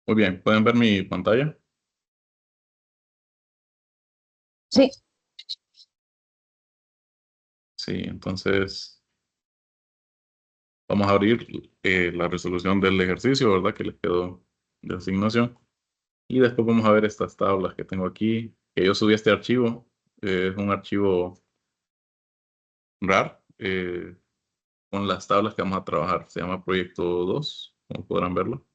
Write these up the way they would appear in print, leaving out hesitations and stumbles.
Muy bien, ¿pueden ver mi pantalla? Sí, Sí, entonces vamos a abrir la resolución del ejercicio, ¿verdad? Que les quedó de asignación. Y después vamos a ver estas tablas que tengo aquí, que yo subí a este archivo. Es un archivo RAR con las tablas que vamos a trabajar. Se llama Proyecto 2, como podrán verlo.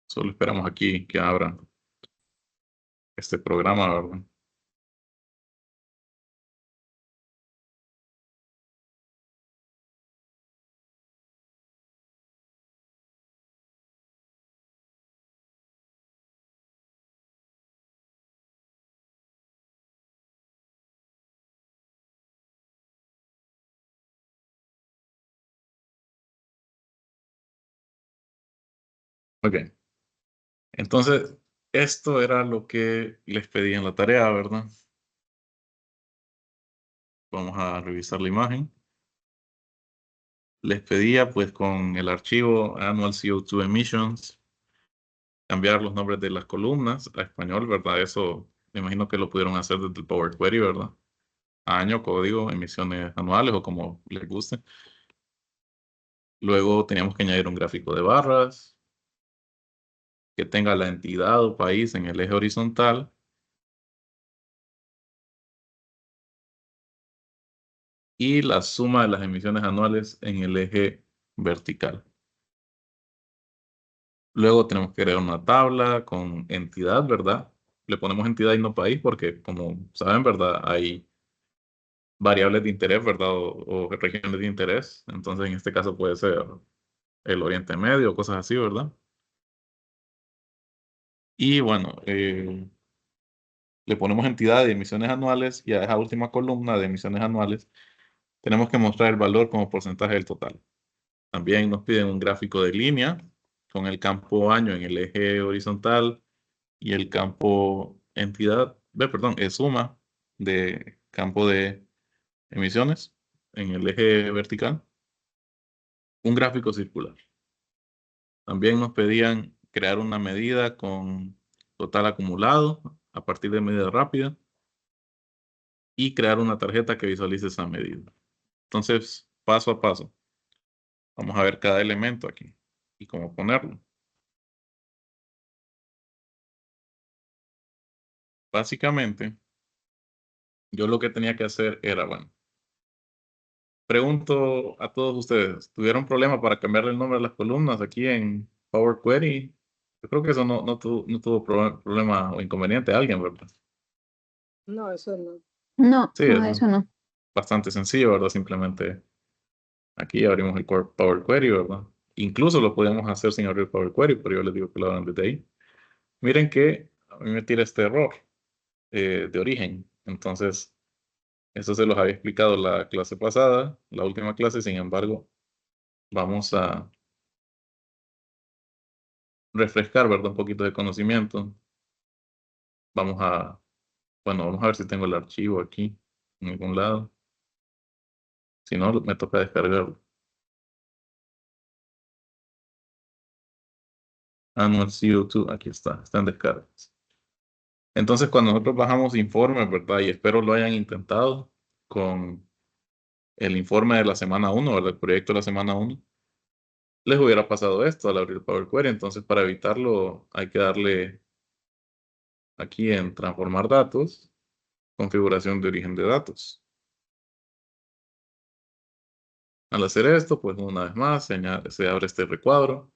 Solo esperamos aquí que abra este programa, ¿verdad? Ok, entonces esto era lo que les pedí en la tarea, ¿verdad? Vamos a revisar la imagen. Les pedía, pues, con el archivo Annual CO2 Emissions, cambiar los nombres de las columnas a español, ¿verdad? Eso me imagino que lo pudieron hacer desde el Power Query, ¿verdad? Año, código, emisiones anuales o como les guste. Luego teníamos que añadir un gráfico de barras que tenga la entidad o país en el eje horizontal y la suma de las emisiones anuales en el eje vertical. Luego tenemos que crear una tabla con entidad, ¿verdad? Le ponemos entidad y no país porque, como saben, ¿verdad? Hay variables de interés, ¿verdad? O regiones de interés. Entonces, en este caso puede ser el Oriente Medio, cosas así, ¿verdad? Y bueno, le ponemos entidad de emisiones anuales y a esa última columna de emisiones anuales tenemos que mostrar el valor como porcentaje del total. También nos piden un gráfico de línea con el campo año en el eje horizontal y el campo entidad, perdón, es suma de campo de emisiones en el eje vertical, un gráfico circular. También nos pedían crear una medida con total acumulado a partir de medida rápida y crear una tarjeta que visualice esa medida. Entonces, paso a paso, vamos a ver cada elemento aquí y cómo ponerlo. Básicamente, yo lo que tenía que hacer era, bueno, pregunto a todos ustedes, ¿tuvieron problema para cambiarle el nombre a las columnas aquí en Power Query? Yo creo que eso no tuvo problema o inconveniente a alguien, ¿verdad? No, eso no. no, Sí, no, es eso no. bastante sencillo, ¿verdad? Simplemente aquí abrimos el Power Query, ¿verdad? Incluso lo podemos hacer sin abrir Power Query, pero yo les digo que lo hagan desde ahí. Miren que a mí me tira este error de origen. Entonces, eso se los había explicado la clase pasada, la última clase. Sin embargo, vamos a refrescar, ¿verdad? Un poquito de conocimiento. Vamos a, bueno, vamos a ver si tengo el archivo aquí en algún lado. Si no, me toca descargarlo. Annual CO2, aquí está en descargas. Entonces, cuando nosotros bajamos informes, ¿verdad? Y espero lo hayan intentado con el informe de la semana uno, ¿verdad? El proyecto de la semana uno, les hubiera pasado esto al abrir Power Query. Entonces, para evitarlo, hay que darle aquí en transformar datos, configuración de origen de datos. Al hacer esto, pues una vez más se abre este recuadro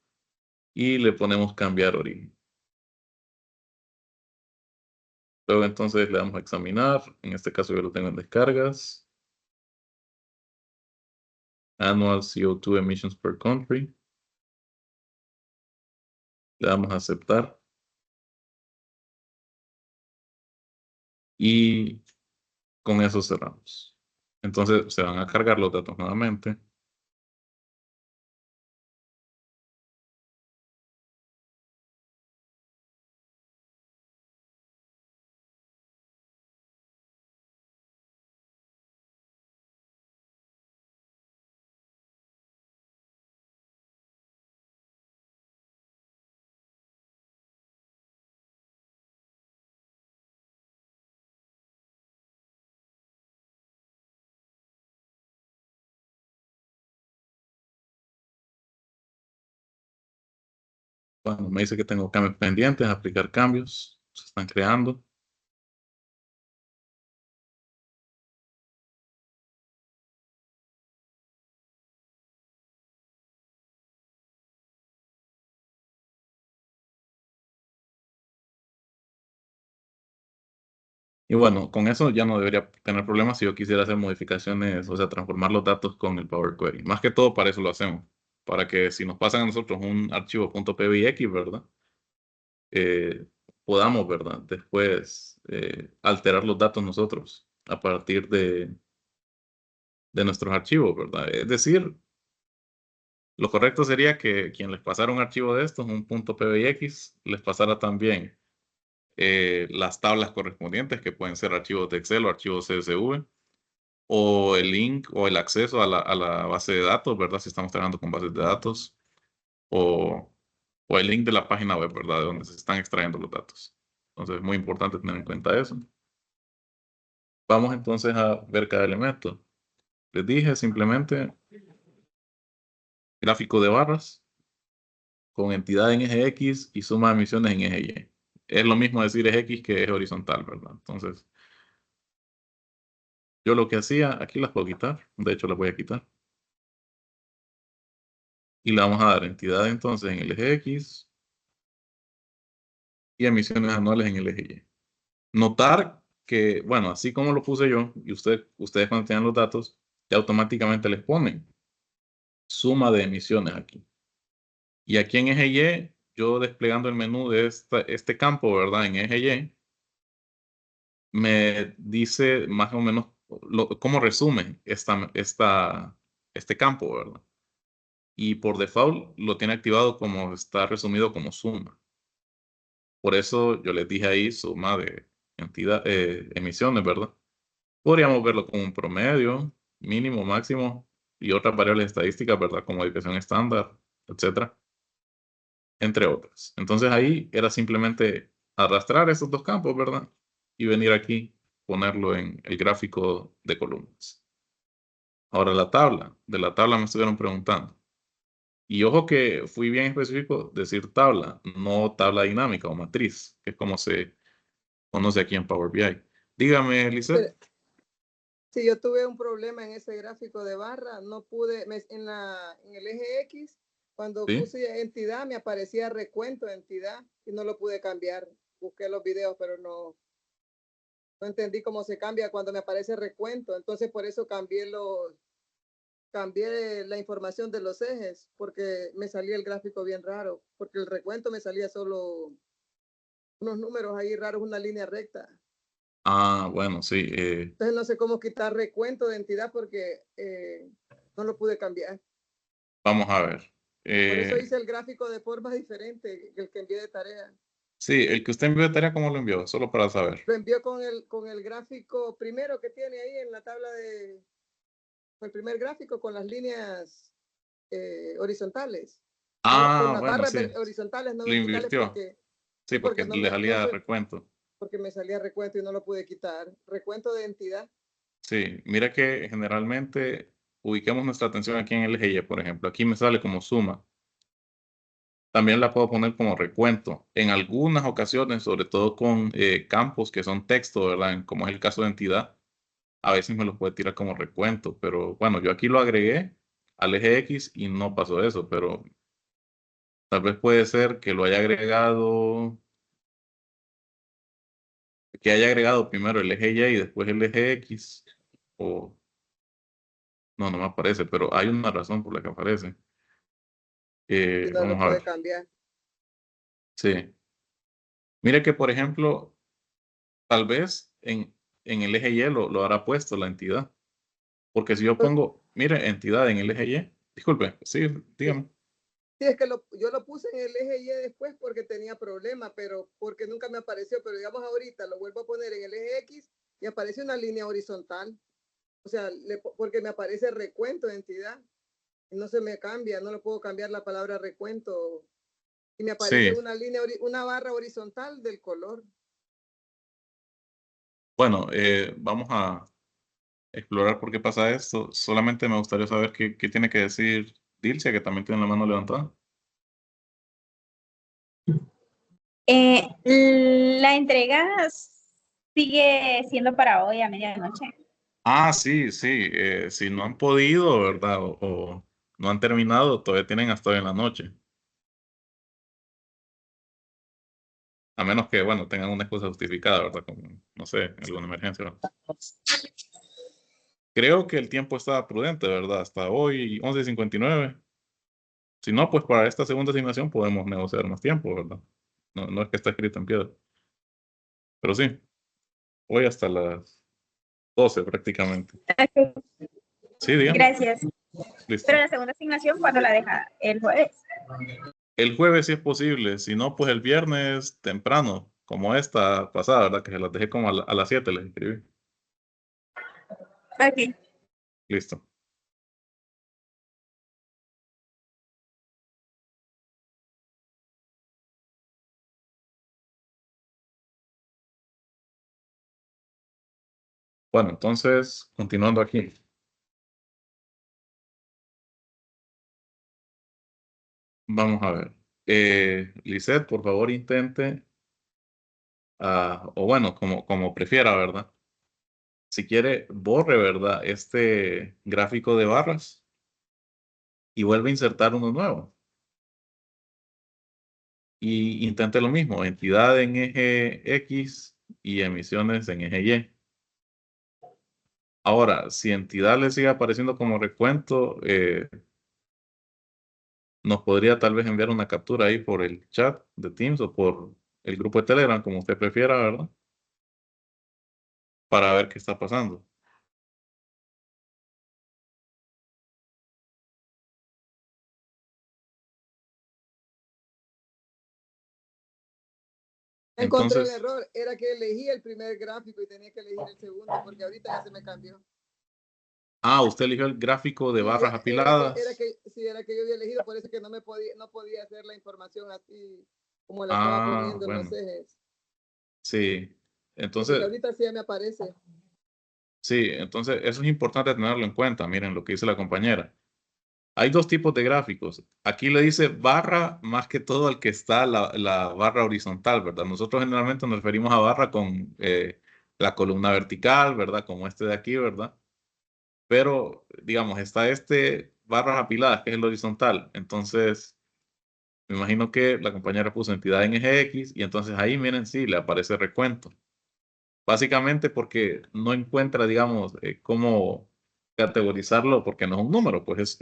y le ponemos cambiar origen. Luego entonces le damos a examinar. En este caso yo lo tengo en descargas. Annual CO2 emissions per country. Le damos a aceptar. Y con eso cerramos. Entonces se van a cargar los datos nuevamente. Bueno, me dice que tengo cambios pendientes, aplicar cambios, se están creando. Y bueno, con eso ya no debería tener problemas si yo quisiera hacer modificaciones, o sea, transformar los datos con el Power Query. Más que todo para eso lo hacemos, para que si nos pasan a nosotros un archivo .pbx, ¿verdad? Eh, podamos, ¿verdad? Después alterar los datos nosotros a partir de nuestros archivos, ¿verdad? Es decir, lo correcto sería que quien les pasara un archivo de estos, un .pbx, les pasara también las tablas correspondientes, que pueden ser archivos de Excel o archivos CSV, o el link o el acceso a la base de datos, ¿verdad? Si estamos trabajando con bases de datos, o, o el link de la página web, ¿verdad? De donde se están extrayendo los datos. Entonces, es muy importante tener en cuenta eso. Vamos entonces a ver cada elemento. Les dije simplemente gráfico de barras con entidad en eje X y suma de emisiones en eje Y. Es lo mismo decir eje X que eje horizontal, ¿verdad? Entonces, yo lo que hacía, aquí las puedo quitar, de hecho las voy a quitar. Y le vamos a dar entidad entonces en el eje X y emisiones anuales en el eje Y. Notar que, bueno, así como lo puse yo, y ustedes cuando tengan los datos, ya automáticamente les ponen suma de emisiones aquí. Y aquí en eje Y, yo desplegando el menú de este campo, ¿verdad? En eje Y, me dice más o menos cómo resume este campo, ¿verdad? Y por default lo tiene activado como está resumido como suma. Por eso yo les dije ahí suma de emisiones, ¿verdad? Podríamos verlo como un promedio, mínimo, máximo y otras variables estadísticas, ¿verdad? Como desviación estándar, etcétera, entre otras. Entonces ahí era simplemente arrastrar esos dos campos, ¿verdad? Y venir aquí, ponerlo en el gráfico de columnas. Ahora de la tabla me estuvieron preguntando. Y ojo que fui bien específico decir tabla, no tabla dinámica o matriz, que es como se conoce aquí en Power BI. Dígame, Lizeth. Si yo tuve un problema en ese gráfico de barra, no pude, en el eje X, cuando ¿Sí? puse entidad, me aparecía recuento de entidad y no lo pude cambiar. Busqué los videos, pero no entendí cómo se cambia cuando me aparece recuento. Entonces, por eso cambié la información de los ejes, porque me salía el gráfico bien raro, porque el recuento me salía solo unos números ahí raros, una línea recta. Ah, bueno, sí. Entonces no sé cómo quitar recuento de entidad porque no lo pude cambiar. Vamos a ver. Por eso hice el gráfico de forma diferente que el que envié de tarea. Sí, el que usted envió de tarea, ¿cómo lo envió? Solo para saber. Lo envió con el gráfico primero que tiene ahí en la tabla el primer gráfico con las líneas horizontales. Con Ah, las bueno, barras sí. horizontales, no Lo verticales, invirtió. Sí, sí, porque porque le salía recuento. porque me salía recuento y no lo pude quitar. Recuento de entidad. Sí, mira que generalmente ubiquemos nuestra atención aquí en el eje Y, por ejemplo. Aquí me sale como suma. También la puedo poner como recuento. En algunas ocasiones, sobre todo con campos que son texto, ¿verdad? Como es el caso de entidad, a veces me lo puede tirar como recuento. Pero bueno, yo aquí lo agregué al eje X y no pasó eso. Pero tal vez puede ser que lo haya agregado, que haya agregado primero el eje Y y después el eje X. O no, no me aparece, pero hay una razón por la que aparece. Y no lo Vamos a pude ver. cambiar. Sí. Mire que, por ejemplo, tal vez en el eje Y lo hará puesto la entidad. Porque si yo pongo, mire, entidad en el eje Y, disculpe, sí, Sí, dígame. sí, es que yo lo puse en el eje Y después porque tenía problema, pero porque nunca me apareció. Pero digamos ahorita lo vuelvo a poner en el eje X y aparece una línea horizontal. O sea, porque me aparece recuento de entidad. Y no se me cambia, no lo puedo cambiar la palabra recuento. Y me aparece Sí, una línea, una barra horizontal del color. bueno, vamos a explorar por qué pasa esto. Solamente me gustaría saber qué tiene que decir Dilcia, que también tiene la mano levantada. La entrega sigue siendo para hoy a medianoche. Ah, sí, sí. Si no han podido, ¿verdad? O no han terminado, todavía tienen hasta hoy en la noche. A menos que, bueno, tengan una excusa justificada, ¿verdad? Como, no sé, alguna emergencia, ¿verdad? Creo que el tiempo estaba prudente, ¿verdad? Hasta hoy, 11:59. Si no, pues para esta segunda asignación podemos negociar más tiempo, ¿verdad? No, no es que está escrito en piedra. Pero sí, hoy hasta las 12 prácticamente. Ok, Sí, dígame. gracias. Pero Listo. la segunda asignación, ¿cuándo la deja? ¿El jueves? El jueves si es posible, si no, pues el viernes temprano, como esta pasada, ¿verdad? Que se las dejé como a las 7 les escribí. Ok. Listo. Bueno, entonces, continuando aquí. Vamos a ver. Lisette, por favor, intente, o bueno, como prefiera, ¿verdad? Si quiere, borre, ¿verdad? Este gráfico de barras y vuelve a insertar uno nuevo. Y intente lo mismo, entidad en eje X y emisiones en eje Y. Ahora, si entidad le sigue apareciendo como recuento, nos podría tal vez enviar una captura ahí por el chat de Teams o por el grupo de Telegram, como usted prefiera, ¿verdad? Para ver qué está pasando. Encontré el Entonces, error, era que elegí el primer gráfico y tenía que elegir el segundo, porque ahorita ya se me cambió. usted eligió el gráfico de Sí, barras apiladas. sí, era que yo había elegido, por eso que no podía hacer la información así como la estaba Ah, poniendo en los bueno, ejes. sí. Sí, porque Entonces, ahorita sí ya me aparece. sí, entonces eso es importante tenerlo en cuenta. Miren lo que dice la compañera. Hay dos tipos de gráficos. Aquí le dice barra más que todo al que está la barra horizontal, ¿verdad? Nosotros generalmente nos referimos a barra con la columna vertical, ¿verdad? Como este de aquí, ¿verdad? Pero, digamos, está este barras apiladas, que es el horizontal. Entonces, me imagino que la compañera puso entidad en eje X y entonces ahí, miren, sí, le aparece recuento. Básicamente porque no encuentra, digamos, cómo categorizarlo porque no es un número, pues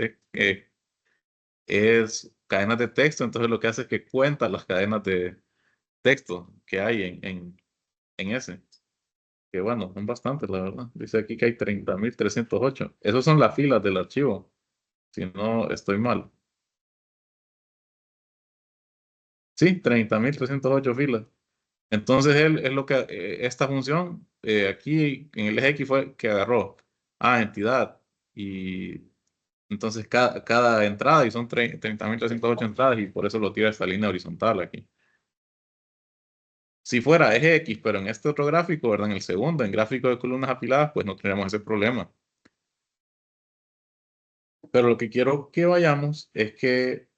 es cadenas de texto, entonces lo que hace es que cuenta las cadenas de texto que hay en ese. Que bueno, son bastantes, la verdad. Dice aquí que hay 30.308. Esas son las filas del archivo, si no estoy mal. Sí, 30.308 filas. Entonces él es lo que, esta función aquí en el eje X fue que agarró entidad y entonces cada entrada y son 30.308 entradas y por eso lo tira esta línea horizontal aquí. Si fuera eje X, pero en este otro gráfico, ¿verdad? En el segundo, en gráfico de columnas apiladas, pues no tendríamos ese problema. Pero lo que quiero que vayamos es que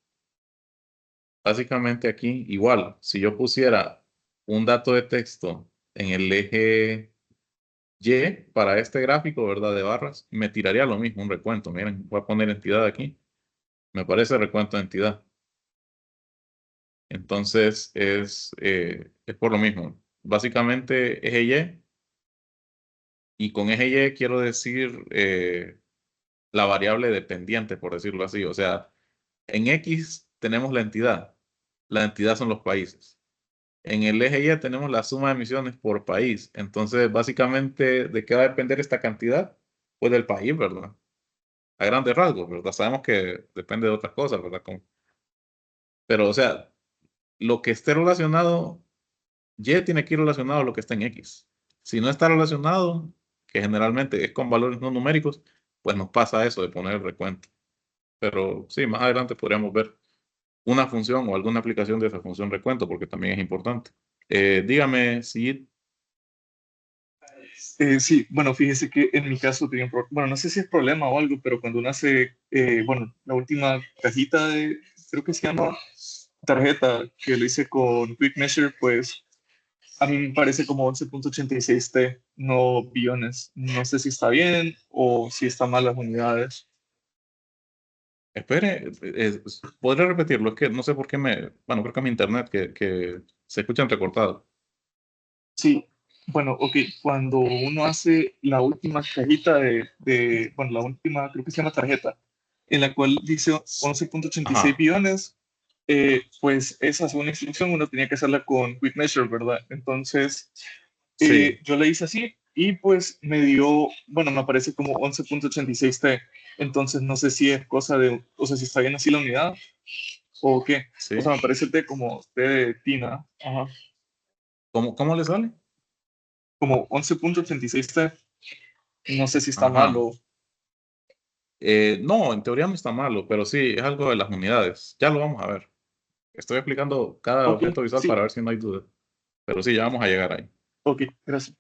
básicamente aquí, igual, si yo pusiera un dato de texto en el eje Y para este gráfico, ¿verdad? De barras, me tiraría lo mismo, un recuento. Miren, voy a poner entidad aquí. Me parece recuento de entidad. Entonces es por lo mismo. Básicamente eje y con eje Y quiero decir la variable dependiente, por decirlo así. O sea, en X tenemos la entidad. La entidad son los países. En el eje Y tenemos la suma de emisiones por país. Entonces, básicamente, ¿de qué va a depender esta cantidad? Pues del país, ¿verdad? A grandes rasgos, ¿verdad? Sabemos que depende de otras cosas, ¿verdad? Pero, o sea, lo que esté relacionado, Y tiene que ir relacionado a lo que está en X. Si no está relacionado, que generalmente es con valores no numéricos, pues nos pasa eso de poner el recuento. Pero sí, más adelante podríamos ver una función o alguna aplicación de esa función recuento, porque también es importante. Dígame si... Sí, bueno, fíjese que en mi caso tenía un bueno, no sé si es problema o algo, pero cuando uno hace, bueno, la última cajita de, creo que se llama tarjeta que lo hice con Quick Measure, pues a mí me parece como 11.86 T, no billones. No sé si está bien o si están mal las unidades. Espere, ¿podría repetirlo? Es que no sé por qué bueno, creo que es mi internet que se escucha entrecortado. Sí, bueno, ok, cuando uno hace la última cajita bueno, la última, creo que se llama tarjeta, en la cual dice 11.86 Ajá, billones, pues esa segunda instrucción uno tenía que hacerla con Quick Measure, ¿verdad? Entonces, sí. yo la hice así y pues me dio, bueno, me aparece como 11.86 T. Entonces no sé si es cosa de, o sea, si está bien así la unidad o qué. O Sí. sea, me parece T como T de Tina, ajá, ¿Cómo le sale? como 11.86 T. No sé si está mal Ajá. o... No, en teoría no está malo, pero sí, es algo de las unidades. Ya lo vamos a ver. Estoy explicando cada Ok, objeto visual para sí, ver si no hay duda. Pero sí, ya vamos a llegar ahí. ok, gracias.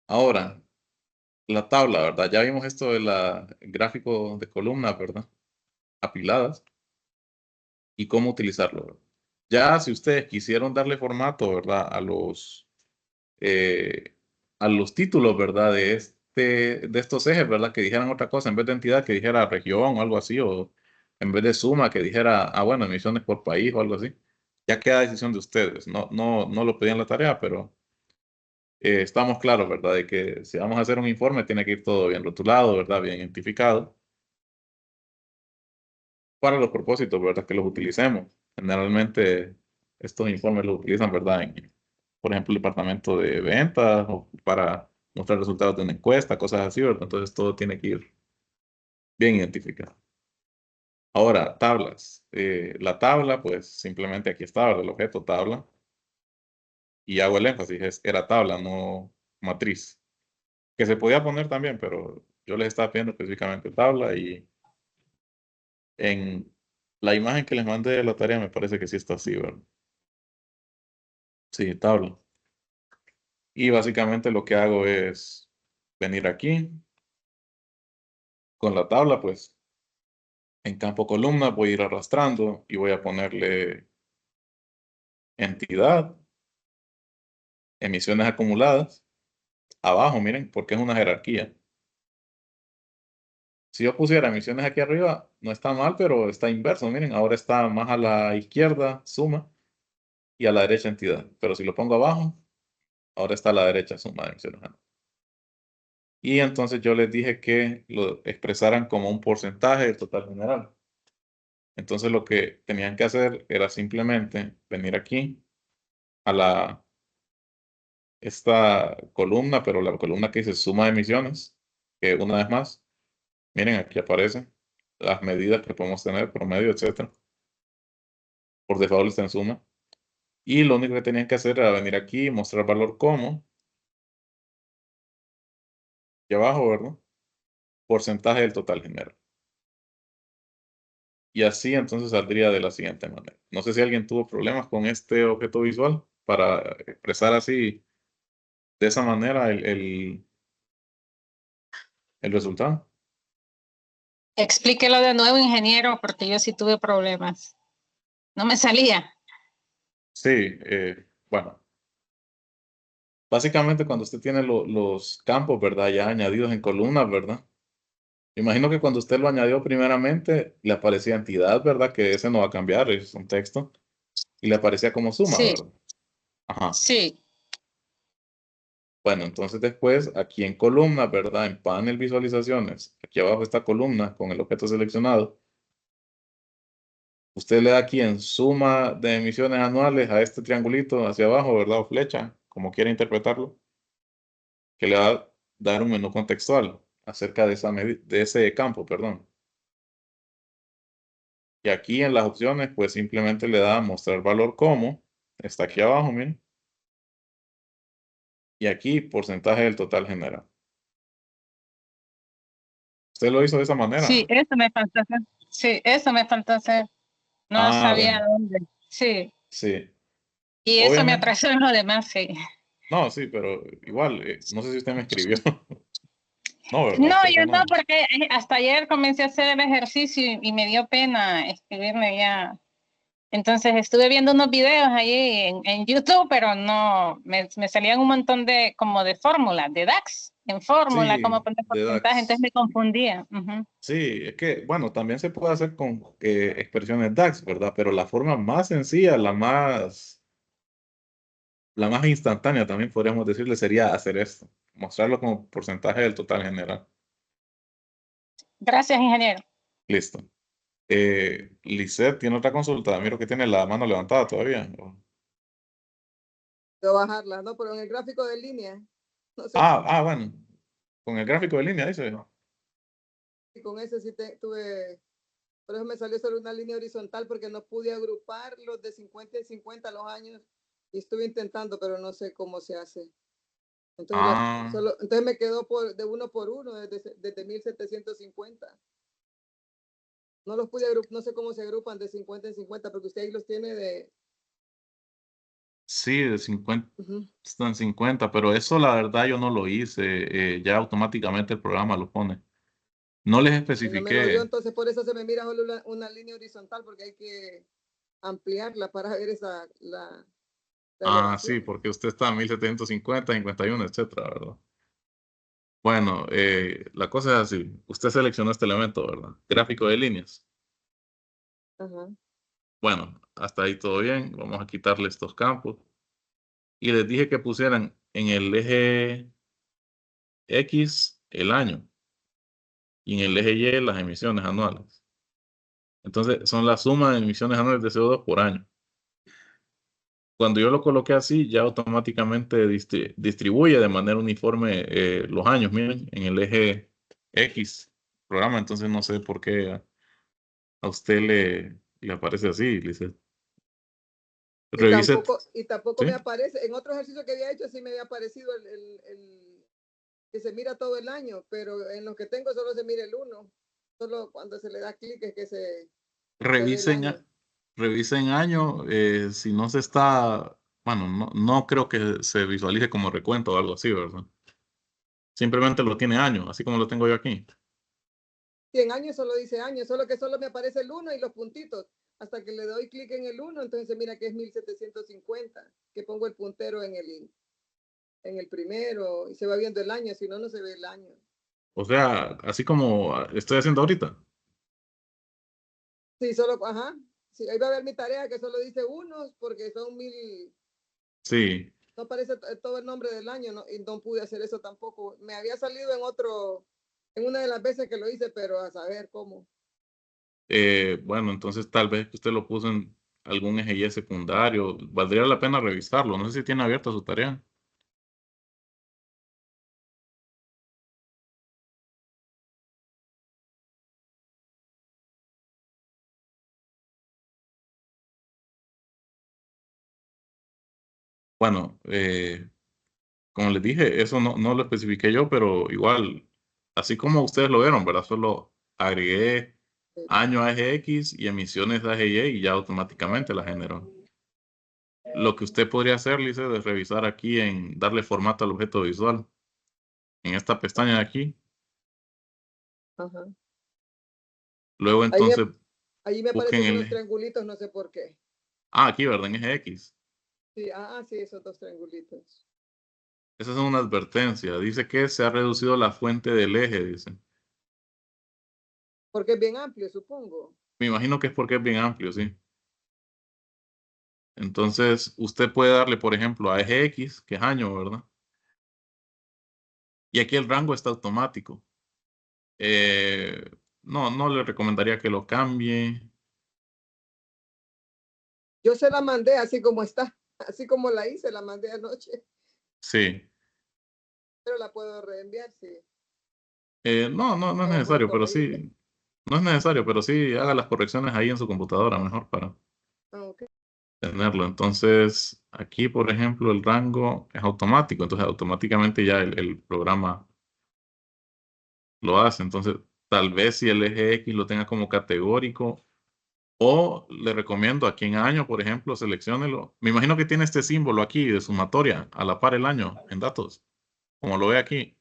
Ahora, la tabla, ¿verdad? Ya vimos esto de la gráfico de columnas, ¿verdad? Apiladas y cómo utilizarlo, ¿verdad? Ya si ustedes quisieron darle formato, ¿verdad? Eh, a los títulos, ¿verdad? De estos ejes, ¿verdad? Que dijeran otra cosa, en vez de entidad que dijera región o algo así, o en vez de suma que dijera, bueno, emisiones por país o algo así. Ya queda decisión de ustedes. No lo pedían la tarea, pero estamos claros, ¿verdad? De que si vamos a hacer un informe, tiene que ir todo bien rotulado, ¿verdad? Bien identificado para los propósitos, ¿verdad? Que los utilicemos. Generalmente estos informes los utilizan, ¿verdad? Por ejemplo, el departamento de ventas o para mostrar resultados de una encuesta, cosas así, ¿verdad? Entonces todo tiene que ir bien identificado. Ahora, tablas. La tabla, pues simplemente aquí está, ¿verdad? El objeto tabla. Y hago el énfasis, era tabla, no matriz. Que se podía poner también, pero yo les estaba pidiendo específicamente tabla y en la imagen que les mandé de la tarea me parece que sí está así, ¿verdad? Sí, tabla. Y básicamente lo que hago es venir aquí con la tabla, pues en campo columna voy a ir arrastrando y voy a ponerle entidad, emisiones acumuladas, abajo, miren, porque es una jerarquía. Si yo pusiera emisiones aquí arriba, no está mal, pero está inverso, miren, ahora está más a la izquierda, suma, y a la derecha entidad. Pero si lo pongo abajo, ahora está a la derecha, suma de emisiones anuales. Y entonces yo les dije que lo expresaran como un porcentaje del total general. Entonces lo que tenían que hacer era simplemente venir aquí a esta columna, pero la columna que dice suma de emisiones, que una vez más, miren, aquí aparecen las medidas que podemos tener, promedio, etcétera. Por default está en suma. Y lo único que tenían que hacer era venir aquí y mostrar valor como, y abajo, ¿verdad? Porcentaje del total general. Y así entonces saldría de la siguiente manera. No sé si alguien tuvo problemas con este objeto visual para expresar así, de esa manera, el resultado. Explíquelo de nuevo, ingeniero, porque yo sí tuve problemas. No me salía. Sí, bueno, básicamente cuando usted tiene los campos, ¿verdad? Ya añadidos en columnas, ¿verdad? Me imagino que cuando usted lo añadió primeramente, le aparecía entidad, ¿verdad? Que ese no va a cambiar, es un texto. Y le aparecía como suma, Sí, ¿verdad? Ajá. sí. Bueno, entonces después, aquí en columna, ¿verdad? En panel visualizaciones, aquí abajo está columna con el objeto seleccionado. Usted le da aquí en suma de emisiones anuales a este triangulito hacia abajo, ¿verdad? O flecha, como quiera interpretarlo, que le va a dar un menú contextual acerca de de ese campo, perdón. Y aquí en las opciones, pues simplemente le da mostrar valor como, está aquí abajo, miren. Y aquí porcentaje del total general. Usted lo hizo de esa Sí, manera. eso me faltó hacer. Sí, eso me faltó hacer. No Ah, sabía bueno, dónde. Sí. sí. Y eso me Obviamente. atrasó en lo demás, sí. No, sí, pero igual, no sé si usted me escribió. No, No, ¿verdad? Creo que yo no, no. porque hasta ayer comencé a hacer el ejercicio y me dio pena escribirme ya Entonces estuve viendo unos videos ahí en YouTube, pero no, me salían un montón de como de fórmulas, de DAX, en fórmula, Sí, como poner de porcentaje, entonces DAX. me confundía. Ujú. Sí, es que, bueno, también se puede hacer con expresiones DAX, ¿verdad? Pero la forma más sencilla, la más instantánea también podríamos decirle sería hacer esto, mostrarlo como porcentaje del total general. Gracias, ingeniero. Listo. Lisette tiene otra consulta. Miro que tiene la mano levantada todavía. De bajarla, ¿no? Pero en el gráfico de línea, no sé Bueno. Con el gráfico de línea, dice. si con ese sí tuve, por eso me salió solo una línea horizontal porque no pude agrupar los de 50 en 50 los años y estuve intentando, pero no sé cómo se hace. Entonces, entonces me quedó de uno por uno desde 1750. No los pude agrupar, no sé cómo se agrupan de 50 en 50, porque usted ahí los tiene de... Sí, de 50, Ujú. están 50, pero eso la verdad yo no lo hice. Ya automáticamente el programa lo pone. No les Y no me lo dio, especifiqué. entonces por eso se me mira solo una línea horizontal, porque hay que ampliarla para ver la Sí, elevación. porque usted está en 1750, 51, etcétera, ¿verdad? Bueno, la cosa es así. Usted seleccionó este elemento, ¿verdad? Gráfico de líneas. Ajá. Bueno, hasta ahí todo bien. Vamos a quitarle estos campos. Y les dije que pusieran en el eje X el año y en el eje Y las emisiones anuales. Entonces, son la suma de emisiones anuales de CO2 por año. Cuando yo lo coloqué así, ya automáticamente distribuye de manera uniforme los años. Miren, en el eje X programa. Entonces, no sé por qué a usted le aparece así, Lizeth. Revise, Y tampoco me ¿sí? aparece, en otro ejercicio que había hecho sí me había aparecido que se mira todo el año, pero en lo que tengo solo se mira el uno. Solo cuando se le da clic es que se ve el Revisen, año. revisen año. Si no se está, bueno, no creo que se visualice como recuento o algo así, ¿verdad? Simplemente lo tiene año, así como lo tengo yo aquí. 100 años solo dice años, solo que solo me aparece el 1 y los puntitos. Hasta que le doy clic en el 1, entonces se mira que es 1750, que pongo el puntero en el primero y se va viendo el año, si no, no se ve el año. O sea, así como estoy haciendo ahorita. Sí, solo, ajá. Sí, ahí va a ver mi tarea que solo dice unos porque son 1000, Sí. no aparece todo el nombre del año, ¿no? Y no pude hacer eso tampoco. Me había salido en una de las veces que lo hice, pero a saber cómo. Bueno, entonces tal vez que usted lo puso en algún eje Y secundario. Valdría la pena revisarlo. No sé si tiene abierta su tarea. Bueno, como les dije, eso no lo especifiqué yo, pero igual, así como ustedes lo vieron, ¿verdad? Solo agregué año a eje X y emisiones a eje Y y ya automáticamente la generó. Lo que usted podría hacer, Lice, es revisar aquí en darle formato al objeto visual. En esta pestaña de aquí. Ajá. Luego Ahí me, entonces ahí me busquen aparecen unos el... triangulitos, no sé por qué. Aquí, ¿verdad? En eje X. Sí, sí, esos dos triangulitos. Esa es una advertencia. Dice que se ha reducido la fuente del eje, dice. Porque es bien amplio, supongo. Me imagino que es porque es bien amplio, sí. Entonces, usted puede darle, por ejemplo, a eje X, que es año, ¿verdad? Y aquí el rango está automático. Eh, no le recomendaría que lo cambie. Yo se la mandé así como está, así como la hice, la mandé anoche, Sí. pero la puedo reenviar si No es haga por necesario, pero correíble. sí. No es necesario, pero sí haga las correcciones ahí en su computadora, mejor para Ok. tenerlo. Entonces, aquí, por ejemplo, el rango es automático, entonces automáticamente ya el programa lo hace. Entonces, tal vez si el eje X lo tenga como categórico, o le recomiendo aquí en año, por ejemplo, selecciónelo. Me imagino que tiene este símbolo aquí de sumatoria, a la par el año en datos, como lo ve aquí.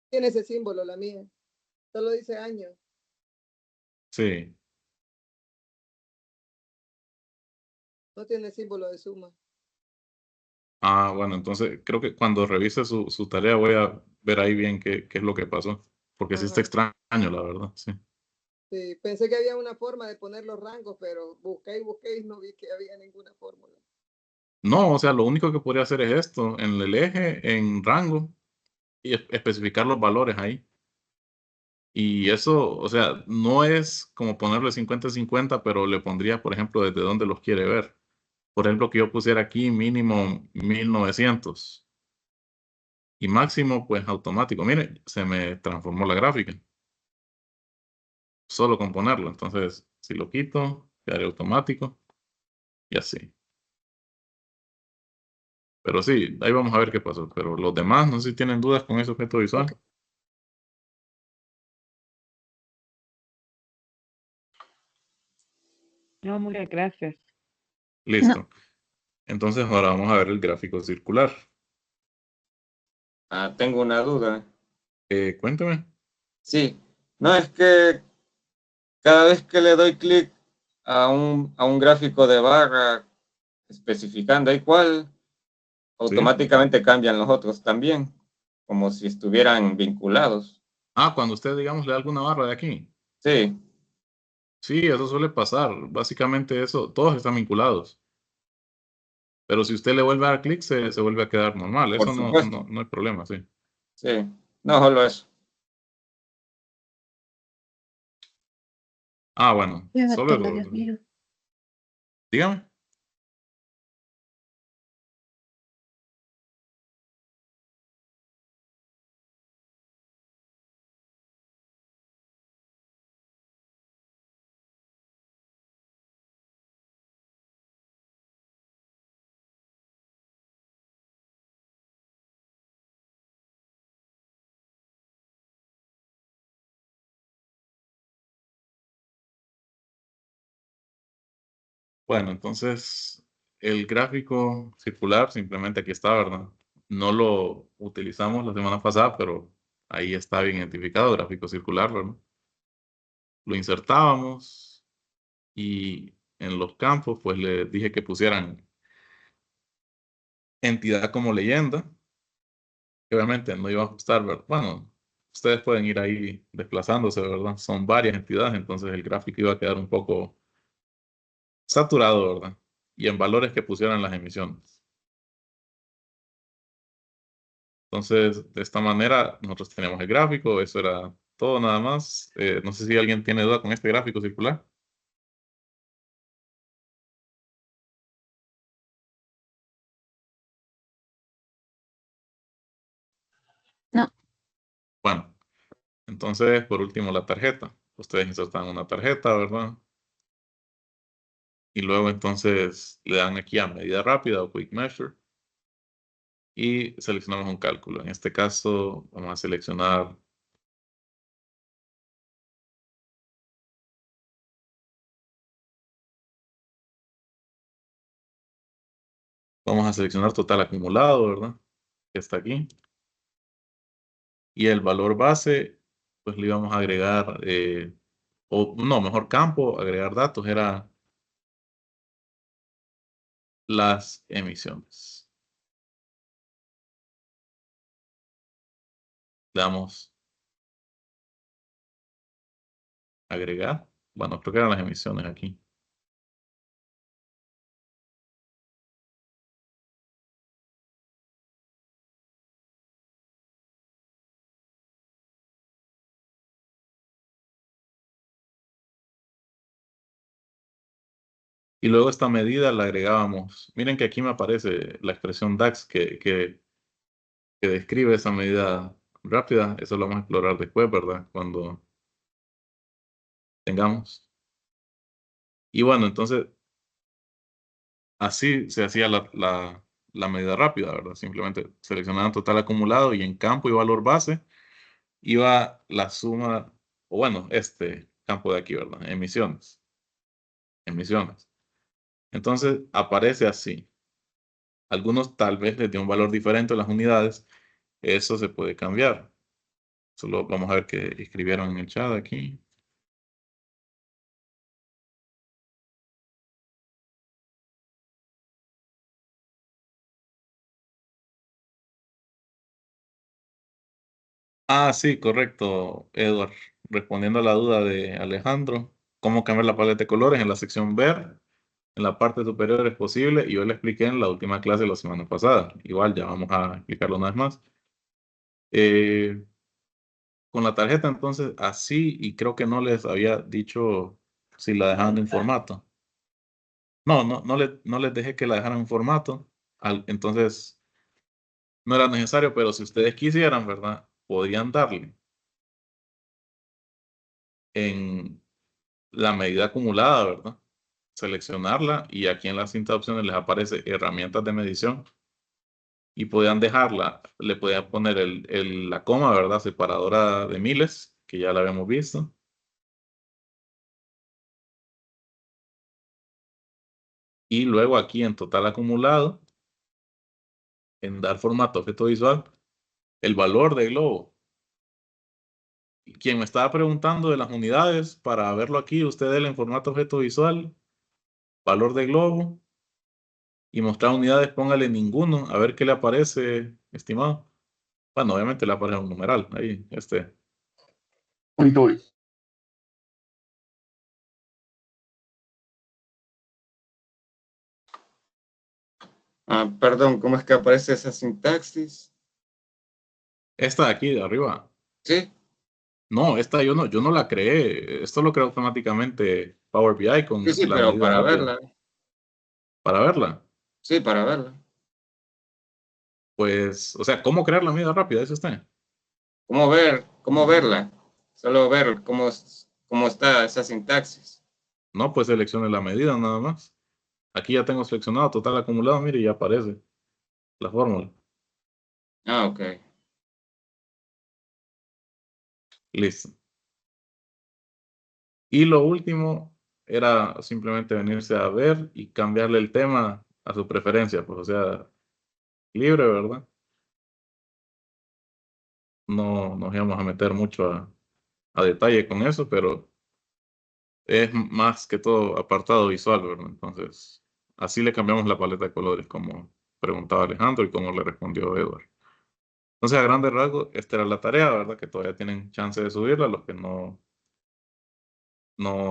Tiene ese símbolo la mía. Solo dice año. Sí. No tiene símbolo de suma. Ah, bueno, entonces creo que cuando revise su tarea voy a ver ahí bien qué es lo que pasó. Porque sí está Ajá. extraño, la verdad, sí. Sí, pensé que había una forma de poner los rangos, pero busqué y no vi que había ninguna fórmula. No, o sea, lo único que podría hacer es esto, en el eje, en rango, y especificar los valores ahí. Y eso, o sea, no es como ponerle 50-50, pero le pondría, por ejemplo, desde dónde los quiere ver. Por ejemplo, que yo pusiera aquí mínimo 1900 y máximo, pues automático. Mire, se me transformó la gráfica, solo con ponerlo. Entonces, si lo quito, quedaría automático y así. Pero sí, ahí vamos a ver qué pasó. Pero los demás, no sé si tienen dudas con ese objeto visual. Ok. No, muchas gracias. Listo. Entonces, ahora vamos a ver el gráfico circular. Tengo una duda. Cuénteme. Sí, no es que cada vez que le doy clic a un gráfico de barra especificando ahí cuál, ¿Sí? automáticamente cambian los otros también, como si estuvieran vinculados. Ah, cuando usted, digamos, le da alguna barra de aquí. Sí, Sí, eso suele pasar. Básicamente eso, todos están vinculados. Pero si usted le vuelve a dar clic, se vuelve a quedar normal. por Eso supuesto. no hay problema, sí. Sí, no solo eso. Ah, bueno, solo Llévatelo, Dios mío. dígame. Bueno, entonces el gráfico circular simplemente aquí está, ¿verdad? No lo utilizamos la semana pasada, pero ahí está bien identificado, gráfico circular, ¿verdad? Lo insertábamos y en los campos, pues le dije que pusieran entidad como leyenda, que obviamente no iba a ajustar, ¿verdad? Bueno, ustedes pueden ir ahí desplazándose, ¿verdad? Son varias entidades, entonces el gráfico iba a quedar un poco saturado, ¿verdad? Y en valores que pusieran las emisiones. Entonces, de esta manera, nosotros tenemos el gráfico, eso era todo nada más. No sé si alguien tiene duda con este gráfico circular. No. Bueno, entonces, por último, la tarjeta. Ustedes insertan una tarjeta, ¿verdad? Y luego entonces le dan aquí a medida rápida o quick measure y seleccionamos un cálculo. En este caso, vamos a seleccionar total acumulado, ¿verdad? Que está aquí. Y el valor base, pues le íbamos a agregar, o no, mejor campo, agregar datos, era las emisiones. Le damos agregar. Bueno, creo que eran las emisiones aquí. Y luego esta medida la agregábamos. Miren que aquí me aparece la expresión DAX que describe esa medida rápida. Eso lo vamos a explorar después, ¿verdad? Cuando tengamos. Y bueno, entonces así se hacía la medida rápida, ¿verdad? Simplemente seleccionaban total acumulado y en campo y valor base iba la suma, o bueno, este campo de aquí, ¿verdad? Emisiones. Emisiones. Entonces aparece así. Algunos tal vez les dio un valor diferente a las unidades. Eso se puede cambiar. Solo vamos a ver qué escribieron en el chat aquí. Ah, sí, correcto, Edward. Respondiendo a la duda de Alejandro, ¿cómo cambiar la paleta de colores en la sección ver? En la parte superior es posible y yo le expliqué en la última clase la semana pasada. Igual ya vamos a explicarlo una vez más. Eh, con la tarjeta entonces así y creo que no les había dicho si la dejaban en formato. No les dejé que la dejaran en formato. Entonces no era necesario, pero si ustedes quisieran, ¿verdad? Podrían darle en la medida acumulada, ¿verdad? Seleccionarla y aquí en la cinta de opciones les aparece herramientas de medición y podían dejarla, le podían poner la coma, ¿verdad? Separadora de miles, que ya la habíamos visto. Y luego aquí en total acumulado, en dar formato objeto visual, el valor de globo. Y quien me estaba preguntando de las unidades, para verlo aquí, usted déle en formato objeto visual, valor de globo, y mostrar unidades, póngale ninguno, a ver qué le aparece, estimado. Bueno, obviamente le aparece un numeral ahí, Ahorita voy. Perdón, ¿cómo es que aparece esa sintaxis? esta de aquí de arriba. Sí, No, esta yo no la creé. Esto lo creó automáticamente Power BI sí, con sí, la pero medida para rápida. verla. Para verla. Sí, para verla. Pues, o sea, ¿cómo crear la medida rápida? Dice usted. ¿Cómo verla? Solo ver cómo está esa sintaxis. No, pues seleccione la medida nada más. Aquí ya tengo seleccionado total acumulado, mire, y ya aparece la fórmula. Ok. Listo. Y lo último era simplemente venirse a ver y cambiarle el tema a su preferencia, pues, o sea, libre, ¿verdad? No nos íbamos a meter mucho a detalle con eso, pero es más que todo apartado visual, ¿verdad? Entonces, así le cambiamos la paleta de colores, como preguntaba Alejandro y como le respondió Edward. Entonces, a grandes rasgos, esta era la tarea, ¿verdad? Que todavía tienen chance de subirla, los que no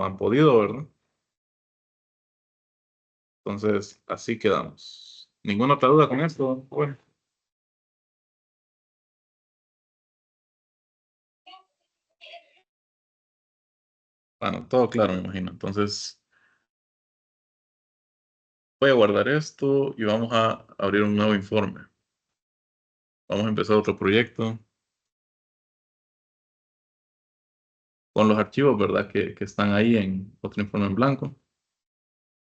han podido, ¿verdad? Entonces, así quedamos. ¿Ninguna otra duda con esto? Bueno, todo claro, me imagino. Entonces, voy a guardar esto y vamos a abrir un nuevo informe. Vamos a empezar otro proyecto con los archivos, ¿verdad? Que están ahí en otro informe en blanco.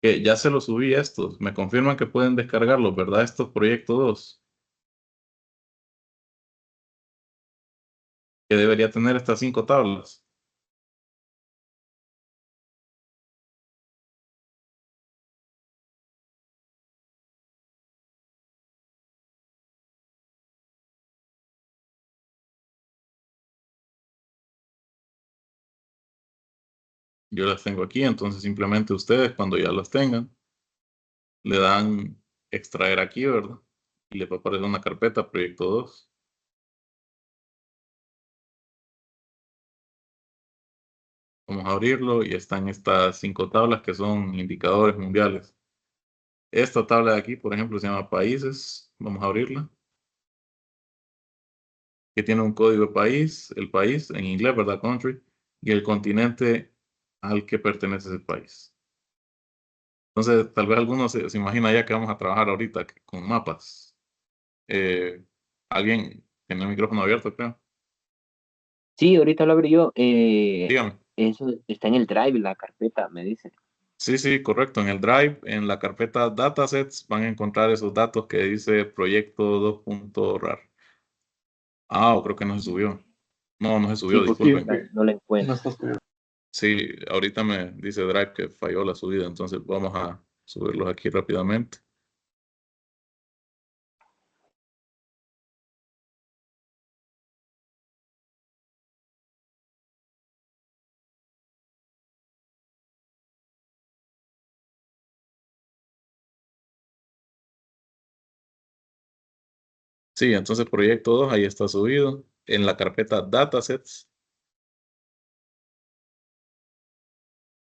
Que ya se los subí estos. Me confirman que pueden descargarlos, ¿verdad? Estos proyectos 2. Que debería tener estas 5 tablas. Yo las tengo aquí, entonces simplemente ustedes, cuando ya las tengan, le dan extraer aquí, ¿verdad? Y le va a aparecer una carpeta, proyecto 2. Vamos a abrirlo y están estas 5 tablas que son indicadores mundiales. Esta tabla de aquí, por ejemplo, se llama países. Vamos a abrirla. Que tiene un código de país, el país en inglés, ¿verdad? Country, y el continente al que pertenece ese país. Entonces, tal vez algunos se imagina ya que vamos a trabajar ahorita con mapas. Eh, Alguien tiene el micrófono abierto, creo. Sí, ahorita lo abrí yo. Dígame. Eso está en el Drive, la carpeta, me dice. Sí, sí, correcto. En el Drive, en la carpeta Datasets, van a encontrar esos datos que dice proyecto 2.rar. O creo que no se subió. No se Sí, subió, porque disculpen. ahorita no la No encuentro. está subido. Sí, ahorita me dice Drive que falló la subida, entonces vamos a subirlos aquí rápidamente. Sí, entonces proyecto 2 ahí está subido en la carpeta Datasets.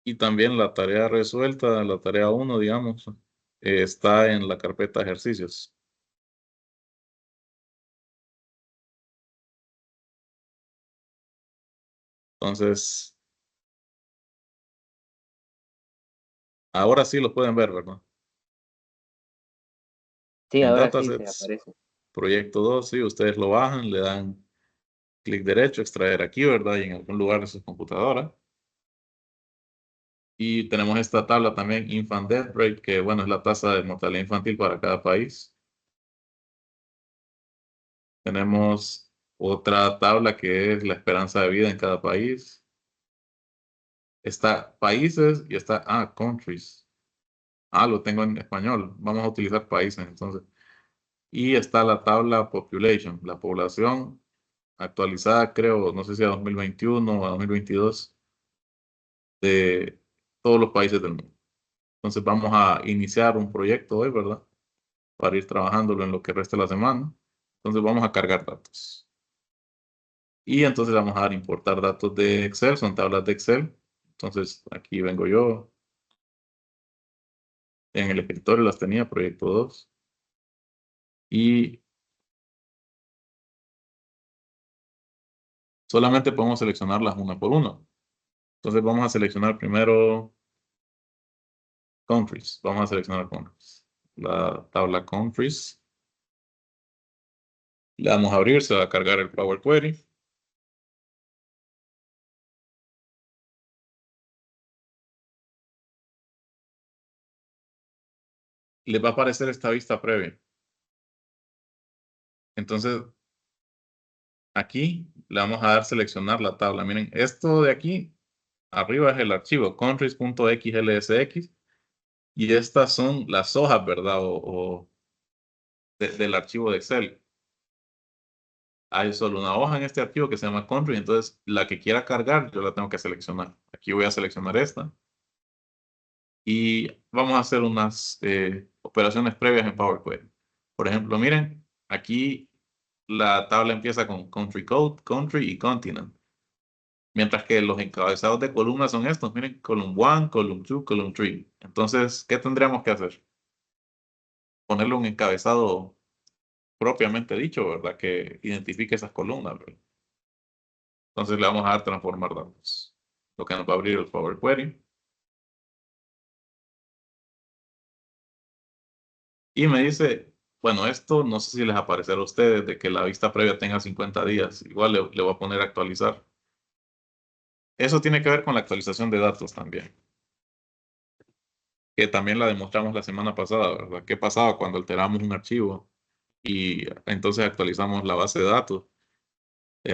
Y también la tarea resuelta, la tarea 1, digamos, está en la carpeta ejercicios. Entonces, ahora sí lo pueden ver, ¿verdad? Sí, En ahora sí se Datasets, aparece. proyecto 2, sí, ustedes lo bajan, le dan clic derecho, extraer aquí, ¿verdad? Y en algún lugar de su computadora. Y tenemos esta tabla también, Infant Death Rate, que bueno, es la tasa de mortalidad infantil para cada país. Tenemos otra tabla que es la esperanza de vida en cada país. Está países y está, countries. Lo tengo en español. Vamos a utilizar países entonces. Y está la tabla population, la población actualizada, creo, no sé si a 2021 o a 2022, de todos los países del mundo. Entonces vamos a iniciar un proyecto hoy, ¿verdad? Para ir trabajándolo en lo que resta de la semana. Entonces vamos a cargar datos. Y entonces vamos a dar importar datos de Excel, son tablas de Excel. Entonces aquí vengo yo. En el escritorio las tenía, proyecto 2. Y solamente podemos seleccionarlas una por una. Entonces vamos a seleccionar primero countries. Vamos a seleccionar countries. La tabla countries. Le damos a abrir, se va a cargar el Power Query. Les va a aparecer esta vista previa. Entonces, aquí le vamos a dar seleccionar la tabla. Miren, esto de aquí, arriba es el archivo countries.xlsx y estas son las hojas, ¿verdad? Del archivo de Excel. Hay solo una hoja en este archivo que se llama country, entonces la que quiera cargar yo la tengo que seleccionar. Aquí voy a seleccionar esta y vamos a hacer unas operaciones previas en Power Query. Por ejemplo, miren, aquí la tabla empieza con country code, country y continent. Mientras que los encabezados de columna son estos, miren, column 1, column 2, column 3. Entonces, ¿qué tendríamos que hacer? Ponerle un encabezado propiamente dicho, ¿verdad? Que identifique esas columnas, ¿verdad? Entonces le vamos a dar transformar datos. Lo que nos va a abrir el Power Query. Y me dice, bueno, esto no sé si les aparecerá a ustedes de que la vista previa tenga 50 días. Igual le voy a poner a actualizar. Eso tiene que ver con la actualización de datos también. Que también la demostramos la semana pasada, ¿verdad? ¿Qué pasaba cuando alteramos un archivo y entonces actualizamos la base de datos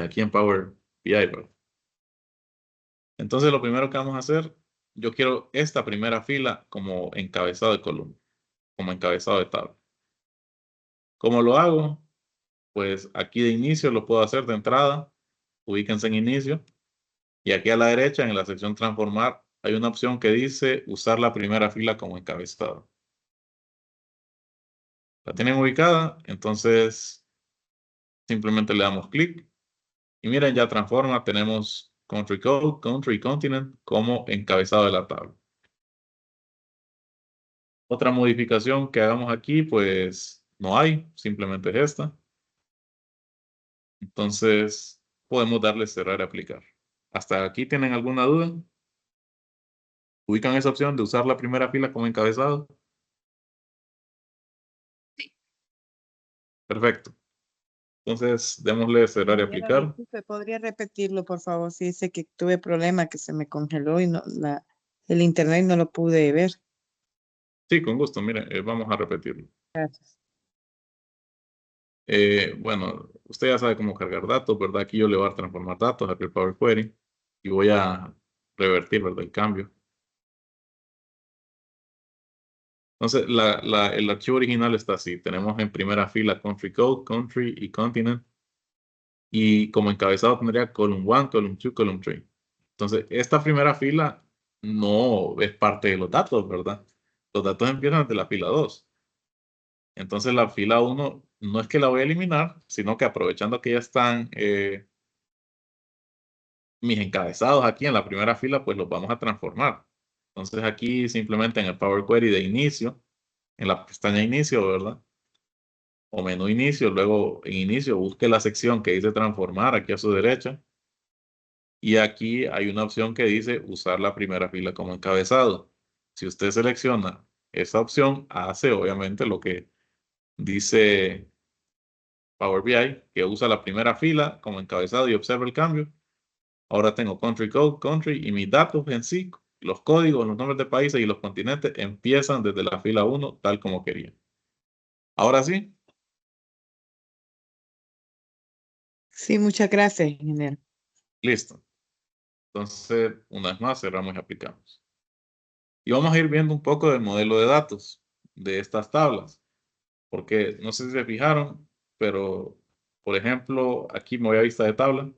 aquí en Power BI, ¿verdad? Entonces lo primero que vamos a hacer, yo quiero esta primera fila como encabezado de columna, como encabezado de tabla. ¿Cómo lo hago? Pues aquí de inicio lo puedo hacer de entrada. Ubíquense en inicio. Y aquí a la derecha, en la sección transformar, hay una opción que dice usar la primera fila como encabezado. ¿La tienen ubicada? Entonces simplemente le damos clic. Y miren, ya transforma. Tenemos Country Code, Country y Continent como encabezado de la tabla. Otra modificación que hagamos aquí, pues no hay. Simplemente es esta. Entonces podemos darle cerrar y aplicar. ¿Hasta aquí tienen alguna duda? ¿Ubican esa opción de usar la primera fila como encabezado? Perfecto. Entonces, démosle cerrar y Compañero, aplicar. disculpe, ¿podría repetirlo, por favor? Sí, dice que tuve problema, que se me congeló y el internet no lo pude ver. Sí, con gusto. Mire, vamos a repetirlo. Gracias. Bueno, usted ya sabe cómo cargar datos, ¿verdad? Aquí yo le voy a transformar datos aquí el Power Query y voy a revertir, ¿verdad? El cambio. Entonces, el archivo original está así. Tenemos en primera fila Country Code, Country y Continent. Y como encabezado tendría column 1, column 2, column 3. Entonces, esta primera fila no es parte de los datos, ¿verdad? Los datos empiezan desde la fila 2. Entonces, la fila 1 no es que la voy a eliminar, sino que aprovechando que ya están mis encabezados aquí en la primera fila, pues los vamos a transformar. Entonces aquí simplemente en el Power Query de inicio, en la pestaña inicio, ¿verdad? O menú inicio, luego en inicio busque la sección que dice transformar aquí a su derecha. Y aquí hay una opción que dice usar la primera fila como encabezado. Si usted selecciona esa opción, hace obviamente lo que dice Power BI, que usa la primera fila como encabezado y observa el cambio. Ahora tengo country code, country y mis datos en sí, los códigos, los nombres de países y los continentes empiezan desde la fila 1 tal como quería. Ahora sí, Sí, muchas gracias, ingeniero. listo. Entonces, una vez más, cerramos y aplicamos. Y vamos a ir viendo un poco del modelo de datos de estas tablas, porque no sé si se fijaron, pero por ejemplo, aquí me voy a vista de tabla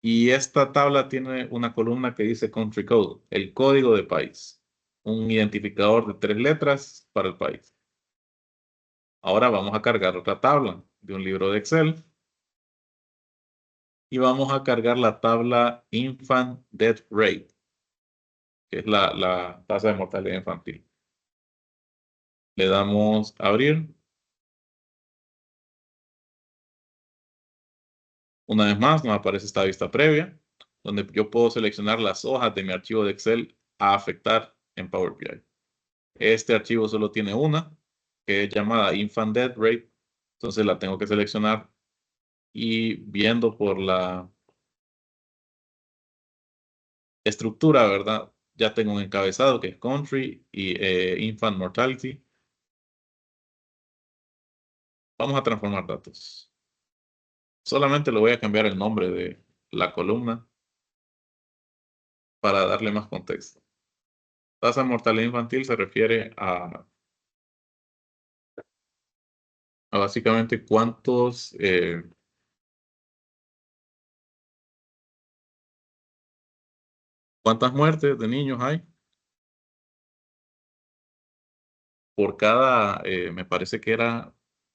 y esta tabla tiene una columna que dice Country Code, el código de país, un identificador de 3 letras para el país. Ahora vamos a cargar otra tabla de un libro de Excel y vamos a cargar la tabla Infant Death Rate, que es la tasa de mortalidad infantil. Le damos a abrir. Una vez más, nos aparece esta vista previa, donde yo puedo seleccionar las hojas de mi archivo de Excel a afectar en Power BI. Este archivo solo tiene una, que es llamada Infant Death Rate, entonces la tengo que seleccionar y viendo por la estructura, ¿verdad? Ya tengo un encabezado que es Country y Infant Mortality. Vamos a transformar datos. Solamente le voy a cambiar el nombre de la columna para darle más contexto. Tasa de mortalidad infantil se refiere a básicamente cuántas muertes de niños hay por cada, me parece que era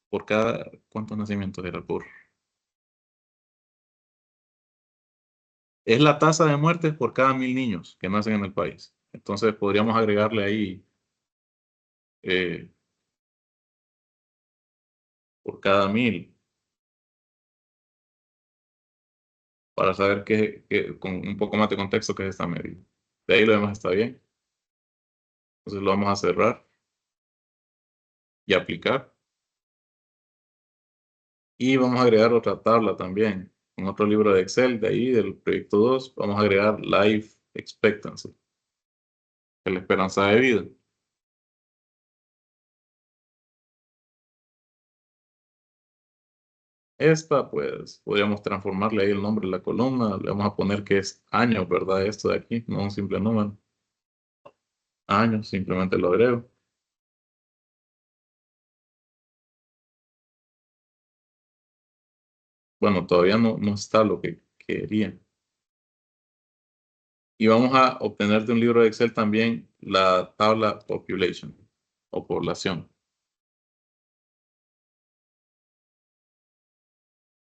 por cada, ¿cuántos nacimientos era? Es la tasa de muertes por cada 1000 niños que nacen en el país. Entonces podríamos agregarle ahí eh, por cada 1000 para saber con un poco más de contexto qué es esta medida. De ahí lo demás está bien. Entonces lo vamos a cerrar y aplicar. Y vamos a agregar otra tabla también, en otro libro de Excel, de ahí del proyecto 2, vamos a agregar Life Expectancy, que es la esperanza de vida. Esta, pues, podríamos transformarle ahí el nombre de la columna, le vamos a poner que es años, ¿verdad? Esto de aquí, no un simple número. Años, simplemente lo agrego. Bueno, todavía no está lo que quería. Y vamos a obtener de un libro de Excel también la tabla Population o población.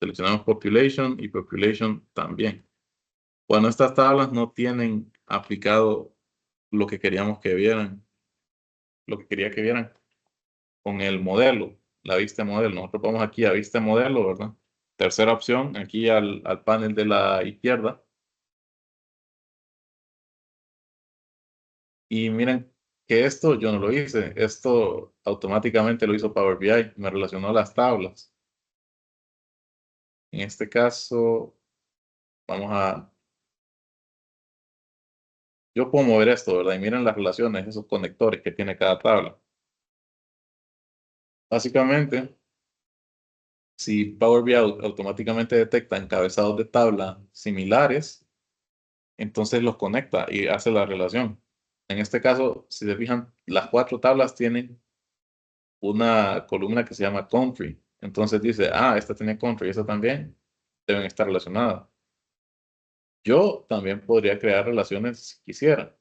Seleccionamos Population y Population también. Bueno, estas tablas no tienen aplicado lo que queríamos que vieran, lo que quería que vieran con el modelo, la vista de modelo. Nosotros vamos aquí a vista de modelo, ¿verdad? Tercera opción, aquí al panel de la izquierda. Y miren que esto yo no lo hice, esto automáticamente lo hizo Power BI, me relacionó las tablas. En este caso, vamos a... Yo puedo mover esto, ¿verdad? Y miren las relaciones, esos conectores que tiene cada tabla. Básicamente, si Power BI automáticamente detecta encabezados de tabla similares, entonces los conecta y hace la relación. En este caso, si se fijan, las 4 tablas tienen una columna que se llama country. Entonces dice, esta tiene country y esta también deben estar relacionadas. Yo también podría crear relaciones si quisiera.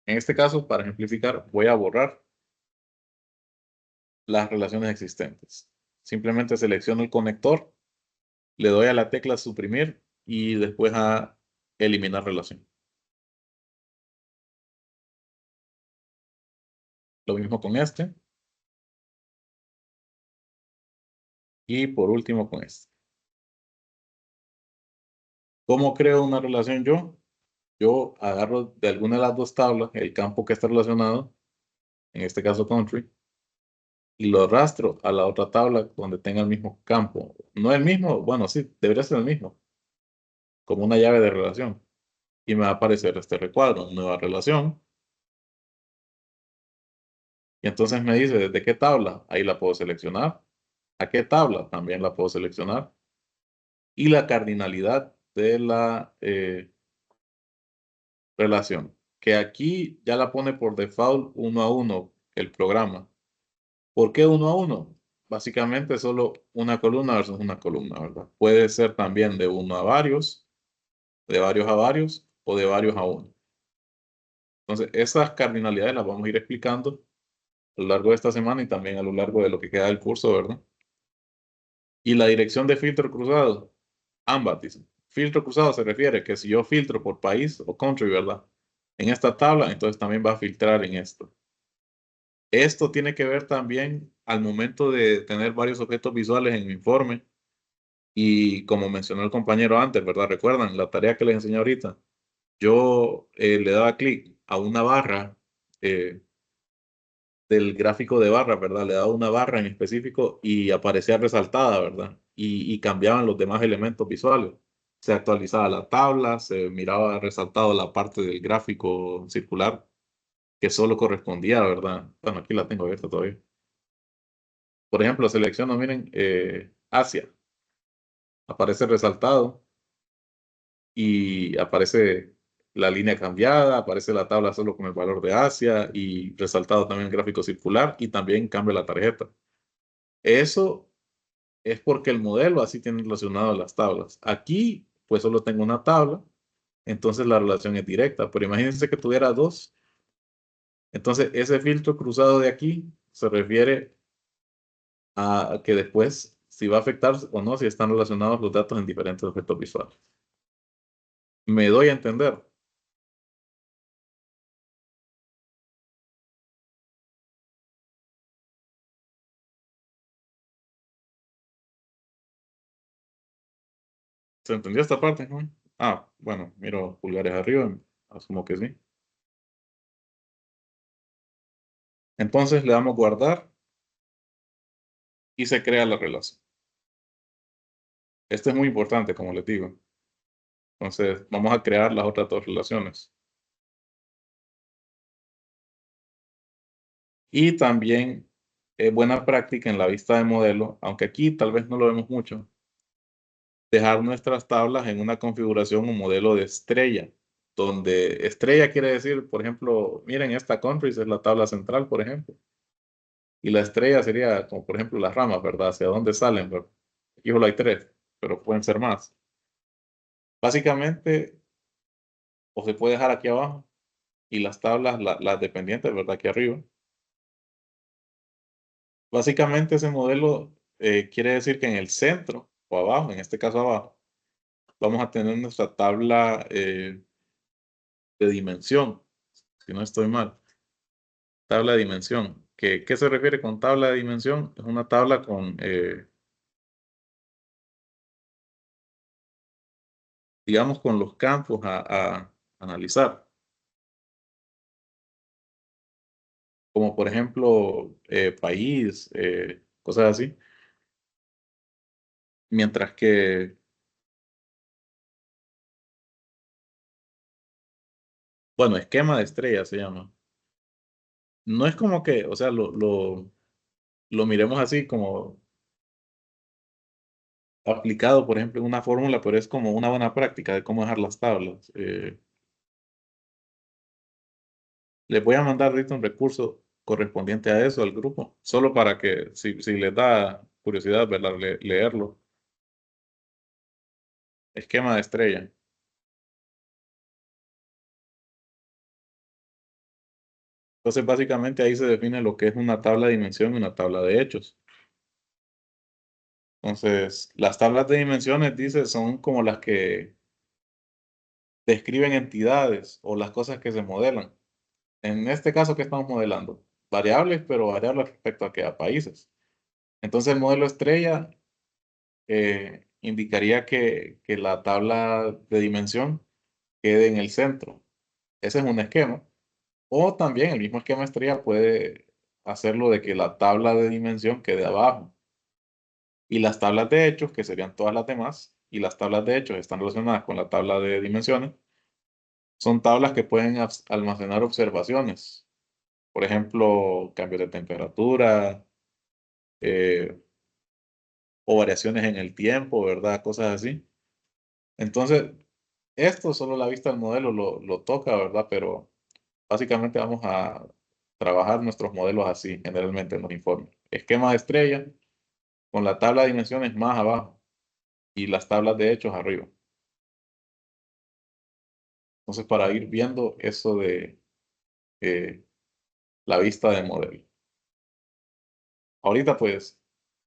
En este caso, para ejemplificar, voy a borrar las relaciones existentes. simplemente selecciono el conector, le doy a la tecla suprimir y después a eliminar relación. Lo mismo con este. Y por último con este. ¿Cómo creo una relación yo? Yo agarro de alguna de las dos tablas el campo que está relacionado, en este caso country, y lo arrastro a la otra tabla donde tenga el mismo campo. No el mismo, bueno, sí, debería ser el mismo, como una llave de relación. Y me va a aparecer este recuadro, nueva relación. Y entonces me dice, ¿desde qué tabla? Ahí la puedo seleccionar. ¿A qué tabla? También la puedo seleccionar. Y la cardinalidad de la relación, que aquí ya la pone por default 1 a 1 el programa. ¿Por qué 1 a 1? Básicamente solo una columna versus una columna, ¿verdad? Puede ser también de uno a varios, de varios a varios o de varios a uno. Entonces, esas cardinalidades las vamos a ir explicando a lo largo de esta semana y también a lo largo de lo que queda del curso, ¿verdad? Y la dirección de filtro cruzado, ambas dicen. Filtro cruzado se refiere que si yo filtro por país o country, ¿verdad? En esta tabla, entonces también va a filtrar en esto. Esto tiene que ver también al momento de tener varios objetos visuales en mi informe. Y como mencionó el compañero antes, ¿verdad? ¿Recuerdan la tarea que les enseñé ahorita? Yo le daba clic a una barra eh, del gráfico de barra, ¿verdad? Le daba una barra en específico y aparecía resaltada, ¿verdad? Y cambiaban los demás elementos visuales. Se actualizaba la tabla, se miraba resaltado la parte del gráfico circular que solo correspondía, ¿verdad? Bueno, aquí la tengo abierta todavía. Por ejemplo, selecciono, miren, Asia. Aparece resaltado y aparece la línea cambiada, aparece la tabla solo con el valor de Asia y resaltado también el gráfico circular y también cambia la tarjeta. Eso es porque el modelo así tiene relacionado las tablas. Aquí, pues solo tengo una tabla, entonces la relación es directa, pero imagínense que tuviera dos. Entonces, ese filtro cruzado de aquí se refiere a que después, si va a afectar o no, si están relacionados los datos en diferentes objetos visuales. ¿Me doy a entender? ¿Se entendió esta parte, joven? Ah, bueno, miro pulgares arriba, asumo que sí. Entonces le damos guardar y se crea la relación. Esto es muy importante, como les digo. Entonces, vamos a crear las otras dos relaciones. Y también es buena práctica en la vista de modelo, aunque aquí tal vez no lo vemos mucho, dejar nuestras tablas en una configuración o modelo de estrella, donde estrella quiere decir, por ejemplo, miren, esta countries es la tabla central, por ejemplo. Y la estrella sería como, por ejemplo, las ramas, ¿verdad? ¿Hacia dónde salen? ¿Verdad? Aquí solo hay tres, pero pueden ser más. Básicamente, o se puede dejar aquí abajo y las tablas, las dependientes, ¿verdad? Aquí arriba. Básicamente ese modelo quiere decir que en el centro o abajo, en este caso abajo, vamos a tener nuestra tabla de dimensión, si no estoy mal. Tabla de dimensión. ¿Qué se refiere con tabla de dimensión? Es una tabla con, digamos, con los campos a analizar. Como por ejemplo, país, cosas así. Mientras que, bueno, esquema de estrella se llama. No es como que, o sea, lo miremos así como aplicado, por ejemplo, en una fórmula, pero es como una buena práctica de cómo dejar las tablas. Les voy a mandar ahorita un recurso correspondiente a eso al grupo, solo para que si les da curiosidad, ¿verdad? Leerlo. Esquema de estrella. Entonces, básicamente ahí se define lo que es una tabla de dimensión y una tabla de hechos. Entonces, las tablas de dimensiones, dice, son como las que describen entidades o las cosas que se modelan. En este caso, ¿qué estamos modelando? Variables, pero variables respecto a qué, a países. Entonces, el modelo estrella indicaría que la tabla de dimensión quede en el centro. Ese es un esquema. O también el mismo esquema estrella puede hacerlo de que la tabla de dimensión quede abajo. Y las tablas de hechos, que serían todas las demás, y las tablas de hechos están relacionadas con la tabla de dimensiones, son tablas que pueden almacenar observaciones. Por ejemplo, cambios de temperatura, eh, o variaciones en el tiempo, ¿verdad? Cosas así. Entonces, esto solo la vista del modelo lo toca, ¿verdad? Pero básicamente vamos a trabajar nuestros modelos así, generalmente en los informes. Esquemas de estrella con la tabla de dimensiones más abajo y las tablas de hechos arriba. Entonces, para ir viendo eso de la vista del modelo. Ahorita, pues,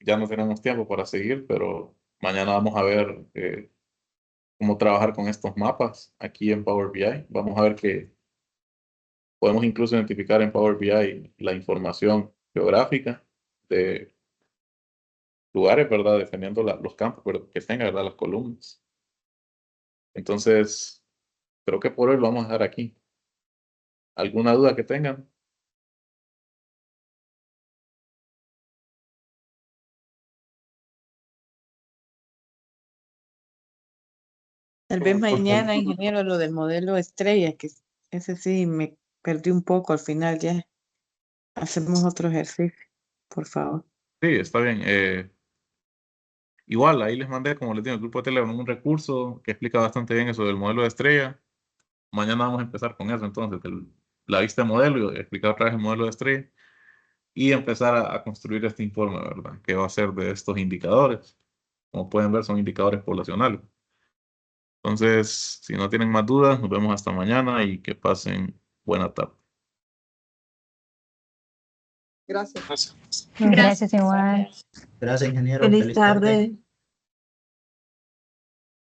ya no tenemos tiempo para seguir, pero mañana vamos a ver cómo trabajar con estos mapas aquí en Power BI. Vamos a ver que podemos incluso identificar en Power BI la información geográfica de lugares, ¿verdad? Dependiendo los campos que tenga, ¿verdad? Las columnas. Entonces, creo que por hoy lo vamos a dejar aquí. ¿Alguna duda que tengan? Tal vez Por mañana, favor. ingeniero, lo del modelo estrella, que ese sí me perdí un poco al final ya. Hacemos otro ejercicio, por favor. Sí, está bien. Igual, ahí les mandé, como les digo, el grupo de Telegram un recurso que explica bastante bien eso del modelo de estrella. Mañana vamos a empezar con eso, entonces, la vista de modelo y explicar otra vez el modelo de estrella y empezar a construir este informe, ¿verdad? Que va a ser de estos indicadores. Como pueden ver, son indicadores poblacionales. Entonces, si no tienen más dudas, nos vemos hasta mañana y que pasen buena tarde. Gracias. Gracias igual. Gracias, ingeniero. Feliz tarde.